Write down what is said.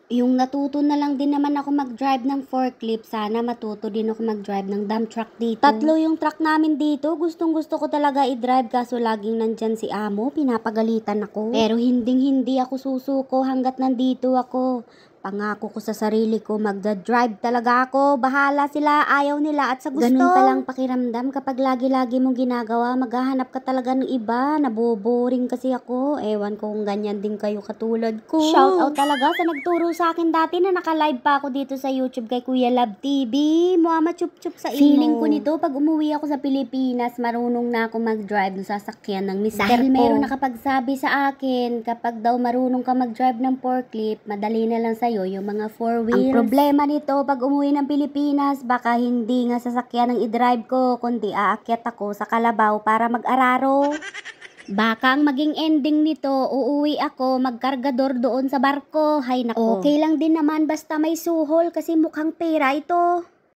Yung natuto na lang din naman ako mag-drive ng forklift, sana matuto din ako mag-drive ng dump truck dito. Tatlo yung truck namin dito, gustong gusto ko talaga i-drive kaso laging nandyan si amo, pinapagalitan ako. Pero hindi ako susuko hanggat nandito ako. Pangako ko sa sarili ko, magda-drive talaga ako. Bahala sila, ayaw nila at sa gusto. Ganun palang pakiramdam kapag lagi-lagi mong ginagawa, maghahanap ka talaga ng iba. Naboboring kasi ako. Ewan ko kung ganyan din kayo katulad ko. Shout out talaga sa nagturo sa akin dati na naka-live pa ako dito sa YouTube kay Kuya Love TV. Muama chup-chup sa imo. Feeling ko nito, pag umuwi ako sa Pilipinas, marunong na ako mag-drive ng sasakyan ng mister ko. Dahil meron nakapagsabi sa akin, kapag daw marunong ka mag-drive ng forklift, madali na lang sa'yo yung mga four wheels. Ang problema nito, pag umuwi ng Pilipinas, baka hindi nga sasakyan ang i-drive ko, kundi aakyat ako sa kalabaw para mag-araro. Baka ang maging ending nito, uuwi ako magkargador doon sa barko. Hay nako. Okay lang din naman basta may suhol kasi mukhang pera ito.